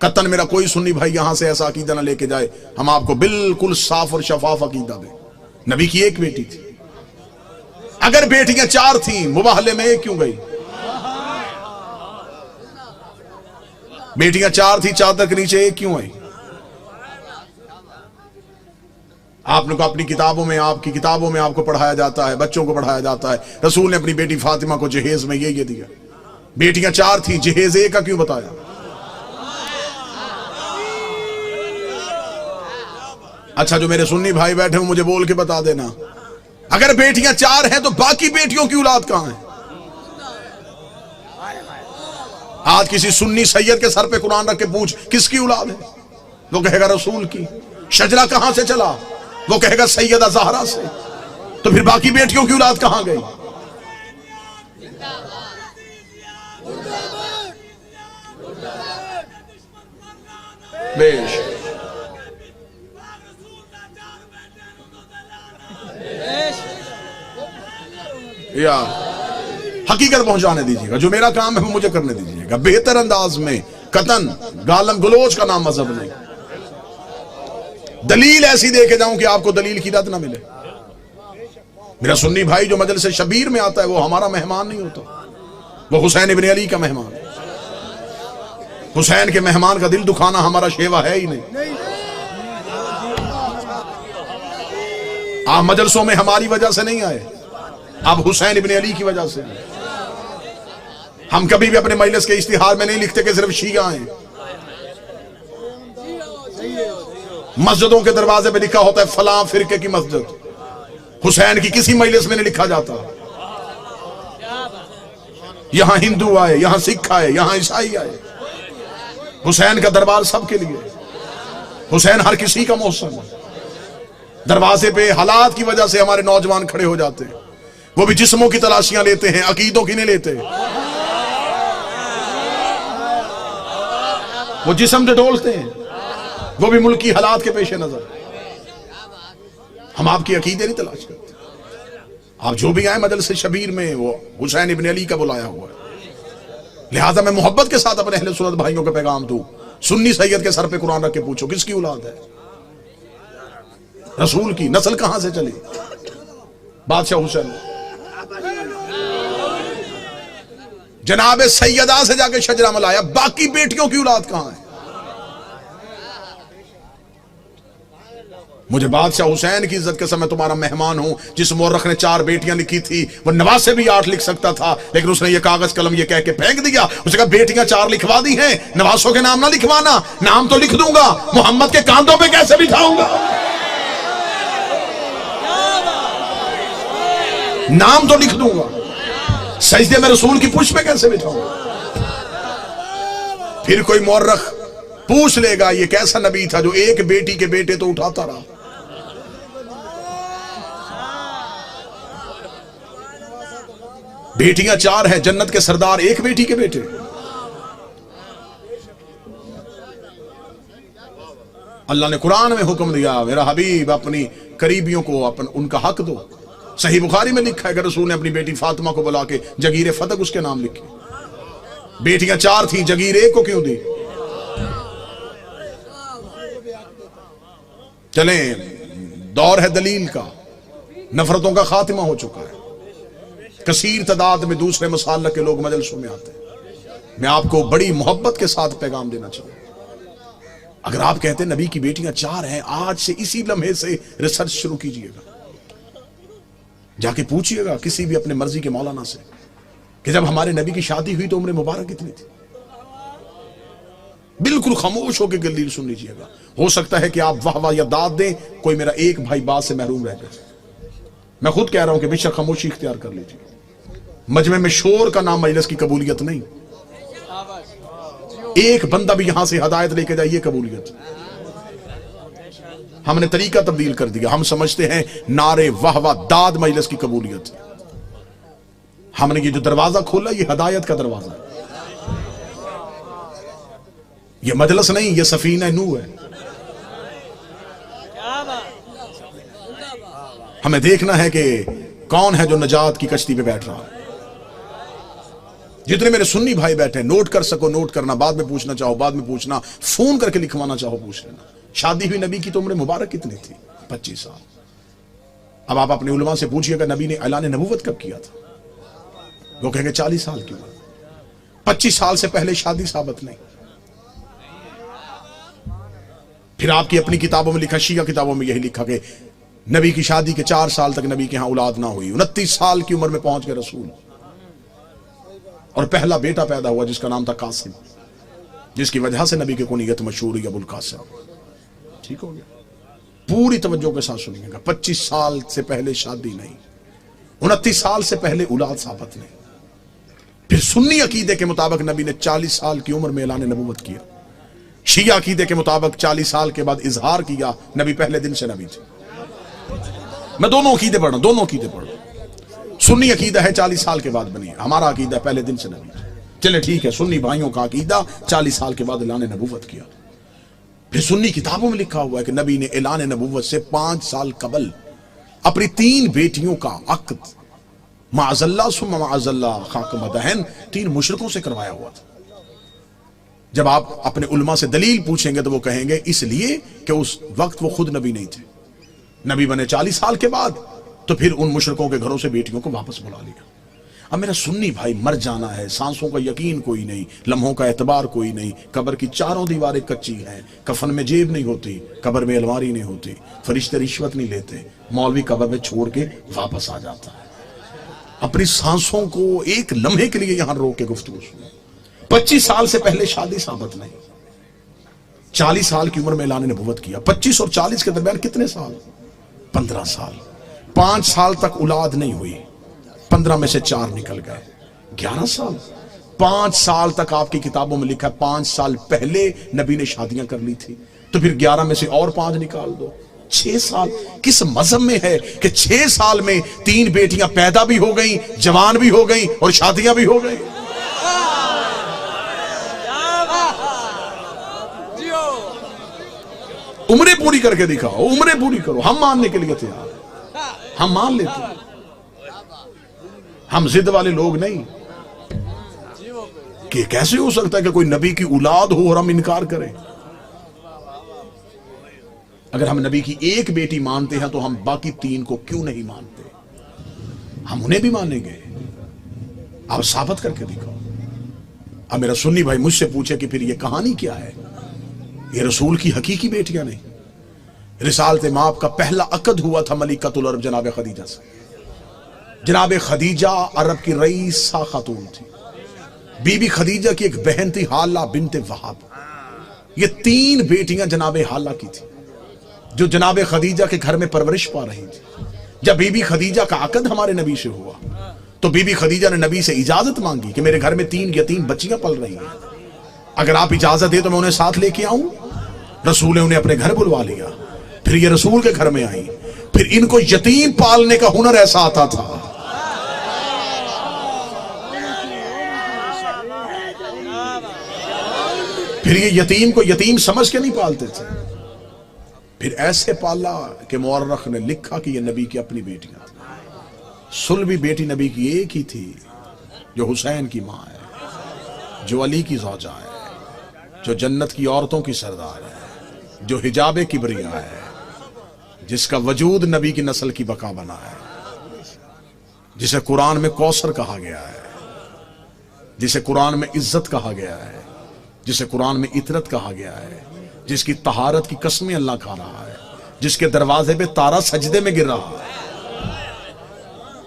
कतन मेरा कोई सुन्नी भाई यहां से ऐसा अकीदा ना लेके जाए, हम आपको बिल्कुल साफ और शफाफ अकीदा दें। नबी की एक बेटी थी, अगर बेटियां 4 थी मुबाहले में एक क्यों गई? बेटियां 4 थी, चादर के नीचे एक क्यों आई? आपने को अपनी किताबों में, आपकी किताबों में आपको पढ़ाया जाता है, बच्चों को पढ़ाया जाता है, रसूल ने अपनी बेटी फातिमा को जहेज में ये दिया। बेटियां 4 थी, जहेज एक का क्यों बताया? अच्छा, जो मेरे सुन्नी भाई बैठे हो मुझे बोल के बता देना, अगर बेटियां 4 हैं तो बाकी बेटियों की औलाद कहां है? आज किसी सुन्नी सैयद के सर पे कुरान रख के पूछ किसकी औलाद है, वो कहेगा रसूल की। शजरा कहां से चला, वो कहेगा सैयदा ज़हरा से। तो फिर बाकी बेटियों की औलाद कहां गई? बेश या हकीकत पहुंचाने दीजिएगा, जो मेरा काम है वो मुझे करने दीजिएगा बेहतर अंदाज में। कतन गालम गलोच का नाम मजहब नहीं। दलील ऐसी दे के जाऊं कि आपको दलील की रद ना मिले। मेरा सुन्नी भाई जो मजलिस शबीर में आता है वो हमारा मेहमान नहीं होता, वो हुसैन इब्न अली का मेहमान है। हुसैन के मेहमान का दिल दुखाना हमारा शेवा है ही नहीं। आप मजलिसों में हमारी वजह से नहीं आए, आप हुसैन इब्न अली की वजह से। हम कभी भी अपने मजलिस के इश्तिहार में नहीं लिखते कि सिर्फ शिया हैं। मस्जिदों के दरवाजे पे लिखा होता है फलां फिरके की मस्जिद, हुसैन की किसी मजलिस में नहीं लिखा जाता। यहां हिंदू आए, यहां सिख आए, यहां ईसाई आए, हुसैन का दरबार सबके लिए। हुसैन हर किसी का मौसम है। दरवाजे पे हालात की वजह से हमारे नौजवान खड़े हो जाते हैं, वो भी जिस्मों की तलाशियां लेते हैं, अकीदों की नहीं लेते। वो जिस्म डोलते हैं, वो भी मुल्क की हालात के पेश नजर। हम आपकी अकीदे नहीं तलाश करते। आप जो भी आए मजलिस शबीर में वो हुसैन इब्न अली का बुलाया हुआ है। लिहाजा मैं मोहब्बत के साथ अपने अहले सुन्नत भाइयों को पैगाम दूं, सुन्नी सैयद के सर पे कुरान रख के पूछो किसकी औलाद है? रसूल की। नस्ल कहां से चली? बादशाह हुसैन। जनाब सैयदा से जाके शजरा मलाया, बाकी बेटियों की औलाद कहां है? मुझे बादशाह हुसैन की इज्जत के समय तुम्हारा मेहमान हूं। जिस मोरख ने 4 बेटियां लिखी थी वो नवाज से भी 8 लिख सकता था, लेकिन उसने ये कागज कलम ये कह के फेंक दिया। उसने कहा बेटियां 4 लिखवा दी हैं, नवासों के नाम ना लिखवाना। नाम तो लिख दूंगा, मोहम्मद के कांधों पे कैसे बिठाऊंगा? नाम तो लिख दूंगा, सजदे में रसूल की पुष्प पे कैसे बिठाऊंगा? फिर कोई मोरख पूछ लेगा ये कैसा नबी था जो एक बेटी के बेटे तो उठाता रहा। बेटियां 4 हैं, जन्नत के सरदार एक बेटी के बेटे। अल्लाह ने कुरान में हुक्म दिया, मेरा हबीब अपनी करीबियों को उनका हक दो। सही बुखारी में लिखा है कि रसूल ने अपनी बेटी फातिमा को बुला के जगीर फतक उसके नाम लिखी। बेटियां 4 थी, जगीर एक को क्यों दी? चलें, दौर है दलील का। नफरतों का खात्मा हो चुका है। कसीर तादाद में दूसरे मसाल के लोग मजलिसों में आते हैं। मैं आपको बड़ी मोहब्बत के साथ पैगाम देना चाहूंगा, अगर आप कहते हैं नबी की बेटियां 4 हैं, आज से इसी लम्हे से रिसर्च शुरू कीजिएगा। जाके पूछिएगा किसी भी अपने मर्जी के मौलाना से कि जब हमारे नबी की शादी हुई तो उम्र मुबारक कितनी थी। बिल्कुल खामोश होकर दलील सुन लीजिएगा। हो सकता है कि आप वाह वाह या दाद दें, कोई मेरा एक भाई बात से महरूम रह जाए। मैं खुद कह रहा हूं कि बेशक खामोशी इख्तियार कर लीजिए। मजमे में शोर का नाम मजलिस की कबूलियत नहीं। एक बंदा भी यहां से हदायत लेके जाइए, कबूलियत। हमने तरीका तब्दील कर दिया। हम समझते हैं नारे वाह वाह दाद मजलिस की कबूलियत। हमने ये जो दरवाजा खोला ये हदायत का दरवाजा है। ये मजलिस नहीं, ये सफीना नूह है। हमें देखना है कि कौन है जो नजात की कश्ती पे बैठ रहा है। जितने मेरे सुन्नी भाई बैठे, नोट कर सको नोट करना, बाद में पूछना चाहो बाद में पूछना, फोन करके लिखवाना चाहो पूछ लेना। शादी हुई नबी की तो उम्र मुबारक कितनी थी? 25 साल। अब आप अपने उलमा से पूछिएगा नबी ने ऐलान नबूवत कब किया था, वो कहेंगे 40 साल की उम्र। 25 साल से पहले शादी साबित नहीं। फिर आपकी अपनी किताबों में लिखा, शिया किताबों में यही लिखा कि नबी की शादी के 4 साल तक नबी के यहां औलाद ना हुई। 29 साल की उम्र में पहुंच गए रसूल, और पहला बेटा पैदा हुआ जिसका नाम था कासिम, जिसकी वजह से नबी की कुनियत मशहूर हुई अबुल कासिम। ठीक हो गया? पूरी तवज्जो के साथ सुनिएगा। 25 साल से पहले शादी नहीं, 29 साल से पहले औलाद साबित नहीं। फिर सुन्नी अकीदे के मुताबिक नबी ने 40 साल की उम्र में ऐलान नबूवत किया। शिया अकीदे के मुताबिक 40 साल के बाद इजहार किया, नबी पहले दिन से नबी थे। मैं दोनों अकीदे पढ़ रहा हूं, दोनों अकीदे पढ़ रहा हूं। सुन्नी अकीदा है 40 साल के बाद बनी है, हमारा अकीदा पहले दिन से नबी थे। चले ठीक है, सुन्नी भाइयों का अकीदा 40 साल के बाद ऐलान नबूवत किया। फिर सुन्नी किताबों में लिखा हुआ है कि नबी ने ऐलान नबूवत से 5 साल कबल अपनी 3 बेटियों का अक्द माअज़ल्लाह सुम्मा माअज़ल्लाह खाक मदहन 3 मुशरिकों से करवाया हुआ था। जब आप अपने उलमा से दलील पूछेंगे तो वो कहेंगे इसलिए कि उस वक्त वो खुद नबी नहीं थे, नबी बने 40 साल के बाद, तो फिर उन मुशरिकों के घरों से बेटियों को वापस बुला लिया। अब मेरा सुन्नी भाई, मर जाना है, सांसों का यकीन कोई नहीं, लम्हों का एतबार कोई नहीं, कब्र की 4 दीवारें कच्ची हैं, कफन में जेब नहीं होती, कब्र में अलमारी नहीं होती, फरिश्ते रिश्वत नहीं लेते, मौलवी कब्र में छोड़ के वापस आ जाता है। अपनी सांसों को एक लम्हे के लिए यहां रोक के गुफ्तगू सुनो। 25 साल से पहले शादी साबित नहीं, 40 साल की उम्र में ऐलान नबूवत किया। 25 और 40 के दरमियान कितने साल? 15 साल। 5 साल तक औलाद नहीं हुई, 15 में से 4 निकल गए, 11 साल। 5 साल तक आपकी किताबों में लिखा है 5 साल पहले नबी ने शादियां कर ली थी, तो फिर 11 में से और 5 निकाल दो, 6 साल। किस मजहब में है कि 6 साल में 3 बेटियां पैदा भी हो गई, जवान भी हो गई और शादियां भी हो गई? उम्रें पूरी करके दिखाओ, उम्रें पूरी करो, हम मानने के लिए तैयार हैं, हम मान लेते हैं। हम जिद वाले लोग नहीं कि कैसे हो सकता है कि कोई नबी की औलाद हो और हम इनकार करें। अगर हम नबी की एक बेटी मानते हैं तो हम बाकी 3 को क्यों नहीं मानते? हम उन्हें भी मानेंगे। आप साबित करके दिखाओ। अब मेरा सुन्नी भाई मुझसे पूछे कि फिर ये कहानी क्या है? ये रसूल की हकीकी बेटियां नहीं। रिसालत माप का पहला अकद हुआ था मलिकतुल अरब जनाब खदीजा से। जनाब खदीजा अरब की रईसा खातून थी। बीबी खदीजा की एक बहन थी हाला बिनते वहाब। ये 3 बेटियां जनाब हाला की थी जो जनाब खदीजा के घर में परवरिश पा रही थी। जब बीबी खदीजा का अकद हमारे नबी से हुआ तो बीबी खदीजा ने नबी से इजाजत मांगी कि मेरे घर में 3 यतीम बच्चियां पल रही हैं, अगर आप इजाजत दे तो मैं उन्हें साथ लेके आऊं। रसूल ने उन्हें अपने घर बुलवा लिया। फिर ये रसूल के घर में आई। फिर इनको यतीम पालने का हुनर ऐसा आता था, फिर ये यतीम को यतीम समझ के नहीं पालते थे, फिर ऐसे पाला कि मुअर्रख ने लिखा कि ये नबी की अपनी बेटियां थी। सुलभी बेटी नबी की एक ही थी जो हुसैन की मां है, जो अली की ज़ौजा है, जो जन्नत की औरतों की सरदार है, जो हिजाब किबरिया है, जिसका वजूद नबी की नस्ल की बका बना है, जिसे कुरान में कौसर कहा गया है, जिसे कुरान में इज्जत कहा गया है, जिसे कुरान में इतरत कहा गया है, जिसकी तहारत की कसमें अल्लाह खा रहा है, जिसके दरवाजे पे तारा सजदे में गिर रहा है।